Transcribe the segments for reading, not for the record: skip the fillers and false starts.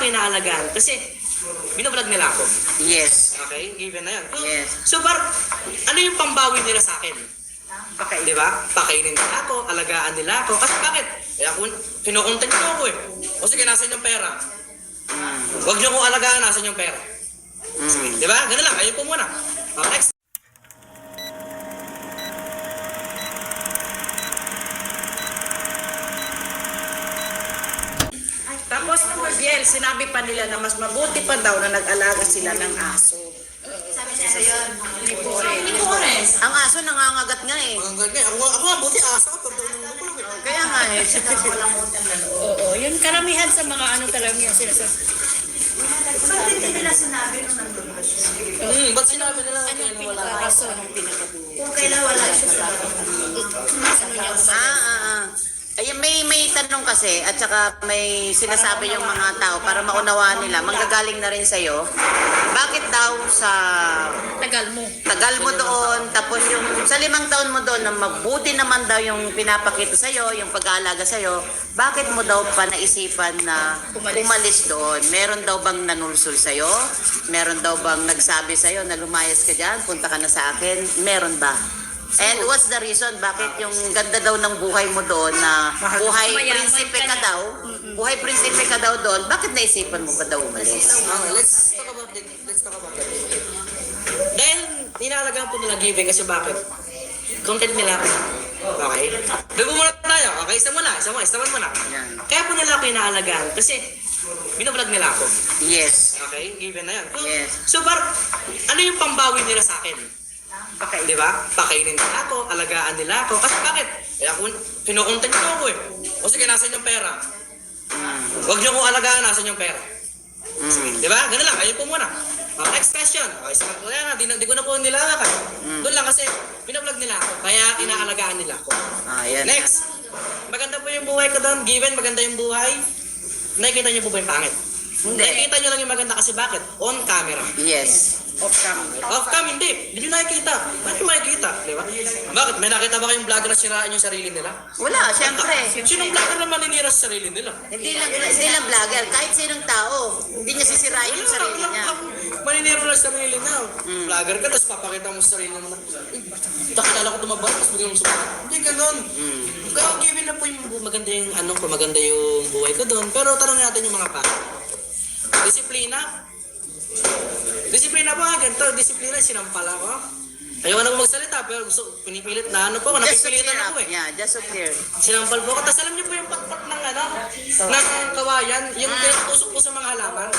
inaalagaan kasi binablog nila ako. Yes. Okay? Given na yan. Yes. So, ano yung pambawi nila sa akin? Di ba? Pakainin nila ako, alagaan nila ako. Kasi bakit? Kaya kinukontent nyo ako eh. O sige, nasan yung pera? Huwag nyo kong alagaan, nasan yung pera? Di ba? Ganun lang, kayo po muna. Next. Tapos, Biel, sinabi pa nila na mas mabuti pa daw na nag-alaga sila ng aso. Sabi niya sa'yo, Ni Forest. Ang aso nangangagat nga eh. Ang ganda. Ako nga, buti asa ka. Kaya nga eh. Oo, yun karamihan sa mga ano talaga yung sinasabi. ba't hindi nila sinabi nung nandun ba siya? Ba't sinabi nila Ano yung pinaka-rason ng pinaka-buhay? Kung kailan wala siya sa Ay, may tanong kasi at saka may sinasabi yung mga tao para maunawaan nila. Manggagaling na rin sa'yo. Bakit daw sa Tagal mo. tagal mo doon, tapos yung sa 5 taon mo doon na mabuti naman daw yung pinapakita sa'yo, yung pag-aalaga sa'yo, bakit mo daw pa naisipan na umalis doon? Meron daw bang nanulsul sa'yo? Meron daw bang nagsabi sa'yo na lumayas ka dyan, punta ka na sa akin? Meron ba? And what's the reason bakit yung ganda daw ng buhay mo doon na buhay prinsipe ka daw, buhay prinsipe ka daw doon, bakit naisipan mo ba daw umalis? Okay, let's talk about that. Dahil inaalagaan po nila giving kasi bakit? Content nila ako. Okay? Doon muna tayo. Okay, isa muna. Yan. Kaya po nila ako inaalagaan kasi binablog nila ako. Yes. Okay? Given na yan. Yes. So, ano yung pambawi nila sa akin? Di ba? Pakainin nila ako, alagaan nila ako. Kasi bakit? Kaya kinukontent nyo ako eh. O sige, nasan yung pera? Huwag nyo kong alagaan, nasan yung pera? Di ba? Ganun lang, kayo po muna. Next question. Okay, sabi ko yan, di ko na po nilalakad. Doon lang kasi pinablog nila ako, kaya inaalagaan nila ako. Yan. Next. Maganda po yung buhay ko doon. Given, maganda yung buhay. Nakikita nyo po ba yung pangit? Hindi. Nakikita nyo lang yung maganda kasi bakit? On camera. Yes. Off-cam, hindi. Hindi nyo nakikita. Bakit makikita? Di ba? Bakit? May nakita ba kayong vlogger na siraan yung sarili nila? Wala, syempre. Sinong vlogger na maninira sa sarili nila? Hindi lang vlogger, kahit sinong tao, hindi niya sisirain yung sarili niya. Maninira na sa sarili niya. Vlogger ka, tapos papakita mo sa sarili mo na, nakilala ko tumabal, tapos bigyan mo sumabat. Hindi ganun. Kaya given na po yung maganda yung maganda yung buhay ko doon. Pero tanong natin yung mga pa. Disiplina po nga, ganito. Disiplina, sinampal ako. Ayaw na magsalita, pero pinipilit na ako. Napipilitan ako eh. Yeah, just so clear. Sinampal po ako. Tapos alam niyo po yung patpat ng ng kawayan, yung pinatusok po sa mga halaman.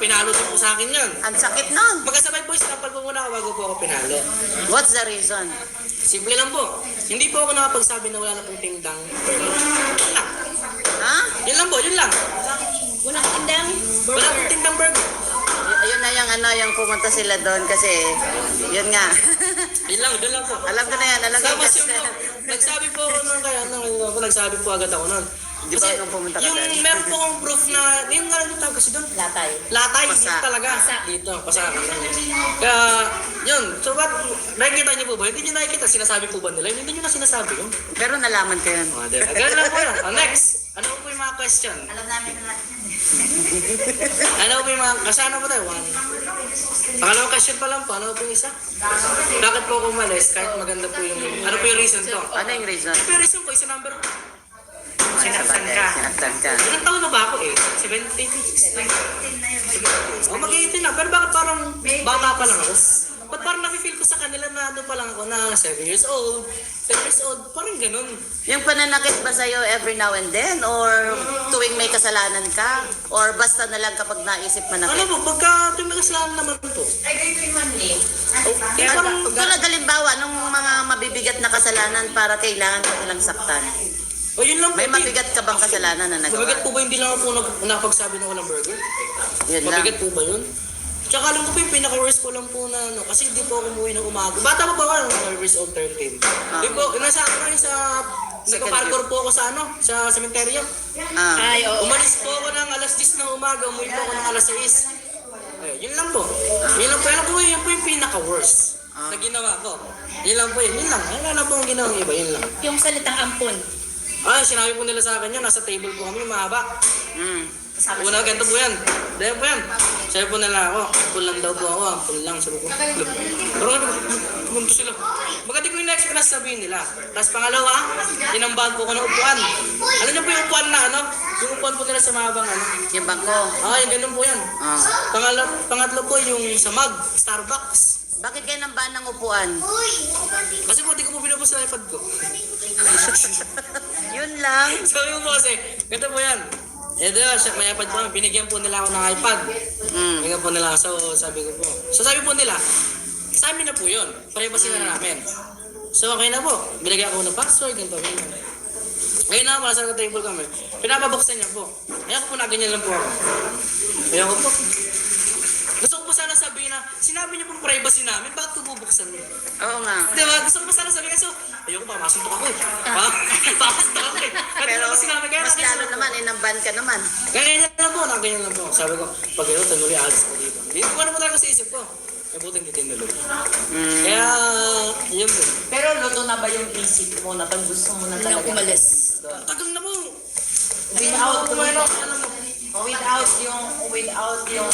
Pinalo din po sa akin yun. Ang sakit nun. Magkasabay po, sinampal po muna ako bago po ako pinalo. What's the reason? Simple lang po. Hindi po ako nakapagsabi na wala na pong tingdang. Yun lang. Ha? Yun lang po, yun lang. Walang tindang. Wala pong tingdang burger. Ayun na yung pumunta sila doon kasi, yun nga. Doon lang po. Alam ko na yan, Tapos yung nagsabi po ako nun kaya, nagsabi po agad ako nun. Di ba nung pumunta ka doon? Yung meron po akong proof na, yung nga lang tawag kasi doon. Latay. Dito talaga. Dito, pasakan lang. Kaya, yun. So, nakikita niyo po ba? Hindi niyo nakikita. Sinasabi po ba nila? Hindi niyo na sinasabi yun. Pero nalaman ko yun. Ganun lang po yun. Next. Ano po yung mga question? Alam namin na lahat yan. Ano po yung mga, kasano po tayo? Pangalawang question pa lang po. Ano po yung isa? Bakit po ako umalis? Kahit maganda po yung, ano po yung reason to? Ano yung reason? Yung reason ko, isa number po. Sinaktan ka. Ilang taon na ba ako eh? 76. O mag-18 na. Pero bakit parang bata pa lang ako? Ba't parang nafe-feel ko sa kanila na ano pa lang ako na 7 years old, 10 years old, parang ganun. Yung pananakit ba sa'yo every now and then? Or tuwing may kasalanan ka? Or basta na lang kapag naisip manakit? Ano po, pagka may kasalanan naman po. Ay, ganito yung manli. Kaya parang, Tulad halimbawa, nung mga mabibigat na kasalanan para kailangan ka nilang saktan. o yun lang po. May mabigat ka bang kasalanan na Mabigat nagawa? po ba hindi lang ako napagsabi na walang burger? Yun lang. Mabigat po ba yun? Tsaka alam ko po yung pinaka-worst ko lang po na kasi hindi po ako umuwi ng umaga. Bata pa ba ako? 12 years old, 13. Di po, nasa ako rin nagpa-parkour po ako sa sa cemetery. Ay, oo. Umalis po ako ng alas 10 ng umaga, umuwi po ako ng alas 6. Yun lang po. Yun lang po. Alam ko yun po yung pinaka-worst na ginawa ko. Yun lang po yun. Yun lang. Wala na po ang ginawa iba. Yun lang. Yung salitang ampon. Sinabi po nila sa akin yun. Nasa table po kami, mahaba. Una, ganito po yan. Dahil po yan. Sabi po nila ako, ampun lang daw po ako, ampun lang. Sabi ko, pero pumunto sila. Maganda ko yung next na sabihin nila. Tapos pangalawa, inambahan po ko ng upuan. Alam niyo po yung upuan na ano? Yung upuan po nila sa mahabang ano? Yung bangko. Ah, yung ganun po yan. Ah. Pangatlo po yung sa mag, Starbucks. Bakit kayo nambaan ng upuan? Kasi po, di ko po binubos sa iPad ko. Yun lang. Sabi ko po kasi, ganito po yan. Eh, diba, siya, may iPad po, binigyan po nila ako ng iPad. Binigyan po nila, so sabi ko po. So sabi po nila, sa amin na po yun. Privacy na namin. So okay na po. Binigyan ako ng password, ganito, ganyan. Ngayon na, nasa table kami. Pinapabuksan niya po. Ayan ko po na, ganyan lang po ako. Ayan ko po. Gusto ko po sana sabihin na, sinabi niyo pong privacy namin, bakit ko bubuksan niyo? Oo nga. Diba? Gusto ko pa sana sabihin, kaso, ayoko pa, masuntok ako eh. Pasuntok ako eh. Pero Pero sinabi, kaya mas lalo naman, inamban ka naman. ganyan lang po, ganyan lang po. Sabi ko, pag ito, tanuli, alis ko dito. Hindi ko ano po talaga sa isip ko. Eh, buti hindi tinuloy. Kaya, yun po. Pero luto na ba yung isip mo na pag gusto mo na talaga umalis? Tagal na po. Without yung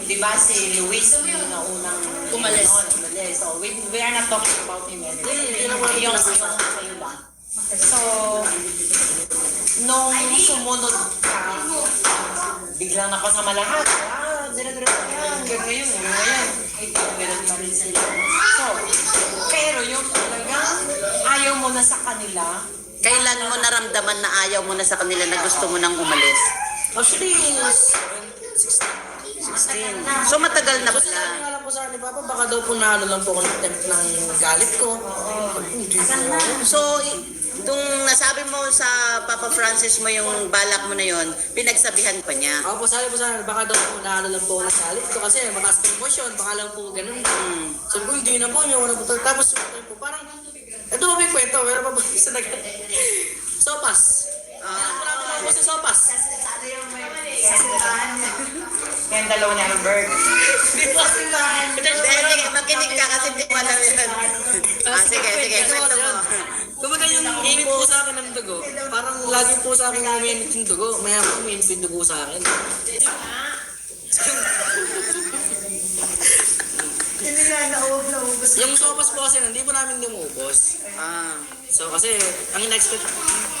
di ba si Luis yung naunang umalis. So we are not talking about him anymore. Yung sa'yo lang. So, nung sumunod ka, biglang nakasama lahat. Dire-diretso yan. Ganyan. Ganun pa rin sila. So, pero yung talagang ayaw mo na sa kanila, Kailan mo naramdaman na ayaw mo na sa kanila na gusto mo nang umalis? Actually, 16. So matagal na Sabi pala. nga lang po sa akin ni Papa, baka daw po na ano lang po ako ng temp ng galit ko. Hindi po. So, itong nasabi mo sa Papa Francis mo yung balak mo na yon, pinagsabihan pa niya. Ako po sabi po sa akin, baka daw po na ano lang po ako ng galit ko kasi mataas po emosyon, baka lang po ganun. Sabi ko, hindi na po, hindi ako na po. Tapos po, parang, ito po yung kwento, meron pa po sa Sopas. Marami lang po sa Sopas. yung dalawa ni Albert. Hindi po kasi na. Hindi, makinig ka kasi hindi mo alam yun. Sige, kwento mo. Kumbaga yung init po sa akin ng dugo, parang lagi po sa akin uminit yung dugo, maya po uminit yung dugo sa akin. Yung sopas po kasi hindi po namin lumubos. So kasi, ang in-expect,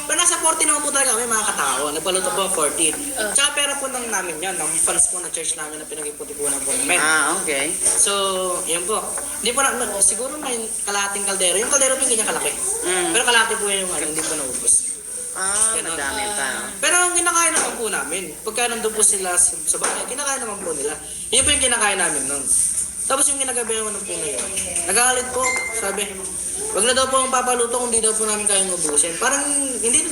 pero nasa 14 naman po talaga kami mga katao, nagpaluto po 14. Tsaka pera po lang namin yan, ng funds po ng church namin na pinag-iputi-punan po namin. Okay. So, yun po. Hindi po na, siguro may kalahating kaldero. Yung kaldero po yung ganyan kalaki. Pero kalahati po yung ano, hindi po naubos. Madami pa. Pero ang kinakain naman po namin, pagka nandun po sila sa bahay, kinakain naman po nila. Yun po yung kinakain namin nun. Tapos yung ginagabayan ko ng po ngayon, nagalit po, sabi, wag na daw po ang papaluto kung di daw po namin kayang ubusin. Parang, hindi,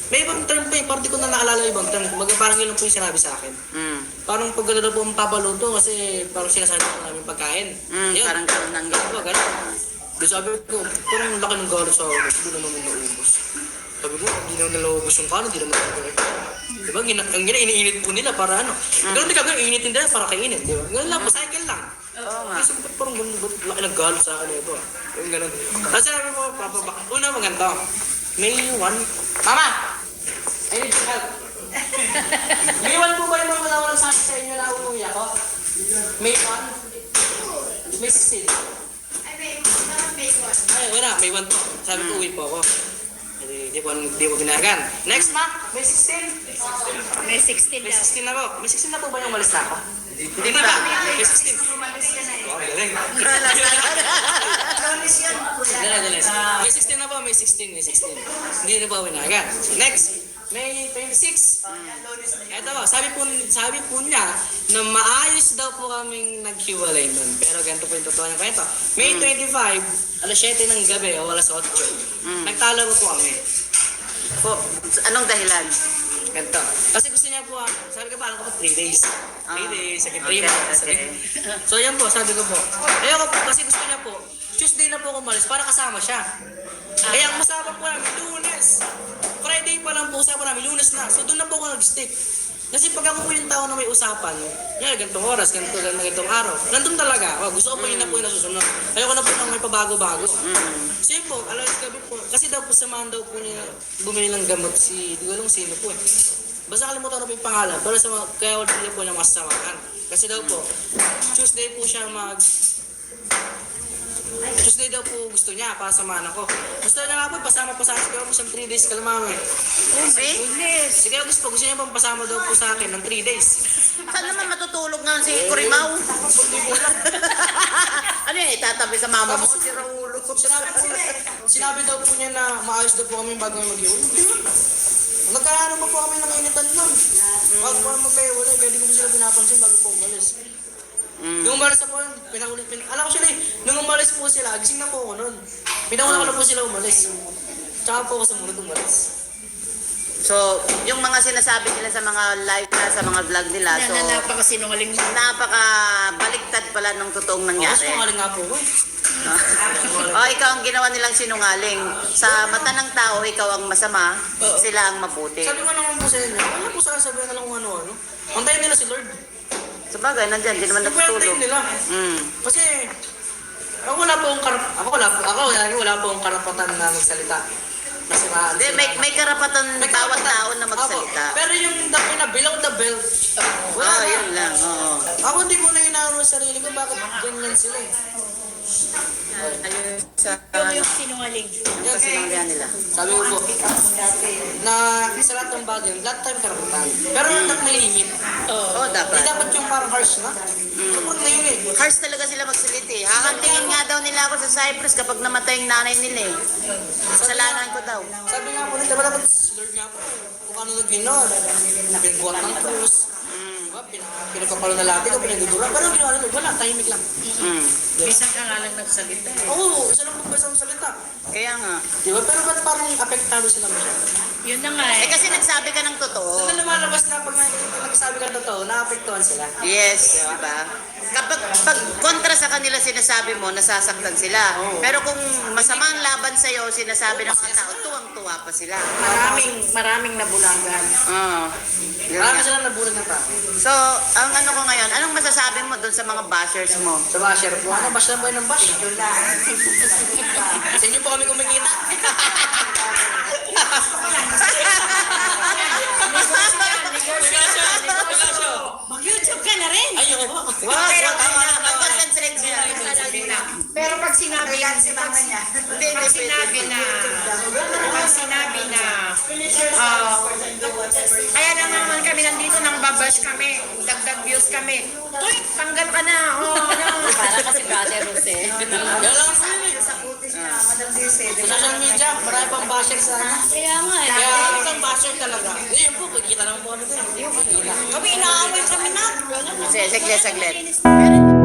may ibang term pa eh, parang di ko na naalala yung ibang term. Kumbaga parang yun lang po yung sinabi sa akin. Parang pag gano'n daw po ang papaluto kasi parang sinasabi po namin pagkain. Yun. Parang ganun lang Ganun po, ganun. Di sabi ko, parang laki ng galit sa akin, hindi naman naubos. Sabi ko, hindi naman naubos yung kanin, hindi naman naubos. Diba, ang iniinit po nila para ano. Ganun din kagawin, initin nila para kainin, di ba? Ganun lang po, cycle lang. Oo nga. Kasi parang ganun, laki ng galit sa akin ito. Yung ganun. Kasi sabi mo, una maganda. May 1. Mama! I need your help. May 1 po ba yung mga nawalan sa akin sa inyo na uuwi ako? May 1? May 16. Ay, wala. May 1 po. Sabi ko, uwi po ako. Di po ginagan. Next ma, may 16. May 16 May 16 na po. May 16 na po ba yung umalis na ako? Hindi pa. May 16. Wow, galing. Galing. May 16 na po, may 16. Hindi na po winagan. Next, may 26. Eto po, sabi po niya na maayos daw po kaming naghiwalay nun. Pero ganito po yung totoo niya kwento. May 25, alas 7 ng gabi o alas 8. Nagtalo po kami. Po, anong dahilan? Ganito. Kasi gusto niya po, sabi ko parang ko 3 days. 3 days, second 3 Okay, months. okay. So yan po, sabi ko po. Ayoko po, kasi gusto niya po, Tuesday na po ako umalis para kasama siya. Kaya ang usapan po namin, Lunes. Friday pa lang po usapan namin, Lunes na. So doon na po ako nag-stick. Kasi pag ako po yung tao na may usapan, yan, ganitong oras, ganitong araw, nandun talaga. Oh, gusto ko po yun na po yung nasusunod. Ayoko na po nang may pabago-bago. Kasi po, alas gabi po, kasi daw po samahan daw po niya bumili ng gamot si, di ko alam sino po eh. Basta kalimutan na po yung pangalan. Pero sa kaya wala po niya masasamahan. Kasi daw po, Tuesday po siya Tuesday daw po gusto niya para samahan ako. Gusto niya nga po, pasama pa sa akin. Kaya po siyang 3 days kalamami. See? Sige, gusto niya pang pasama daw po sa akin ng 3 days. Saan naman matutulog nga si Kurimaw? Ano yan, itatabi sa mama mo? Si Raulo. Sinabi daw po niya na maayos daw po kami bago mag-iwan. Nagkaano pa po kami ng initan nun. Bago po magkaiwala, kaya di ko po sila pinapansin bago po umalis. Nung umalis na po, alam ko sila nung umalis po sila, gising na po ako nun. Pinauna ko na po sila umalis. Tsaka po ako sa munod umalis. So, yung mga sinasabi nila sa mga live na, sa mga vlog nila, so, napakasinungaling mo. napaka-baliktad pala ng totoong Ako nangyari. sinungaling nga po ko eh. O, ikaw ang ginawa nilang sinungaling. Sa mata ng tao, ikaw ang masama, sila ang mabuti. Sabi ko naman po sa inyo, ano po sasabihin na lang kung ano-ano? Antayin nila si Lord. Sa bagay, nandyan, di naman Ano po yung natutulog. antayin nila? Mm. Kasi, ako wala po akong karapatan na magsalita. Nasiraan Hindi, sila. may karapatan May bawat karapatan. tao na magsalita. Opo. Pero yung na below the belt, wala Oo, na. yun lang, oo. Ako hindi ko na inaano sa sarili ko, bakit ganyan sila eh. Ayun sa Yung sinungaling. kasinungalingan nila. Sabi ko po, na sa lahat ng bagay, lahat time karapatan. Pero dapat may limit. Oo, Hindi dapat. dapat yung parang harsh na. Sobrang na yun eh. Harsh talaga sila magsalita eh. Hahantingin nga daw nila ako sa Cyprus kapag namatay yung nanay nila eh. Kasalanan ko daw. Sabi nga po nila, dapat si Lord nga po, kung ano nag-ginod, pinagbuhat ng krus, pinagpapalo na lahat, ikaw pinagdudura. Pero ang ginawa nila, wala, tahimik lang. Mm. Minsan ka nga lang nagsalita. Oo, isa lang po ba isang salita. Kaya nga. Di ba? Pero ba't parang apektado sila masyado? Yun na nga Eh kasi nagsabi ka ng totoo. So, na lumalabas na pag nagsabi ka ng totoo, naapektuhan sila. Yes, di ba? Kapag pag kontra sa kanila sinasabi mo, nasasaktan sila. Pero kung masamang laban sa'yo, sinasabi ng mga tao, tuwang-tuwa pa sila. Maraming nabulagan. Oo. Yun Marami nga. silang nabulag ng tao. So, ang ano ko ngayon, anong masasabi mo dun sa mga bashers mo? Sa basher po, ano, bash lang ba yun ng bash? Sa inyo po kami kumikita. Mag-YouTube ka na rin. Ayoko po. Tama na. Mag-concentrate sila. Pero pag sinabi na, Hindi, pag hindi sinabi pwede. na, kaya naman kami nandito nang babash kami, dagdag views kami. Uy, tanggal ka na. Para kasi brother Jose. Kaya lang po yun eh. Sa social media, marami pang basher sa akin. Kaya nga eh. Kaya isang basher talaga. Yun po, kikita naman po kami din. Kami inaaway kami na. Sige, saglit. Pero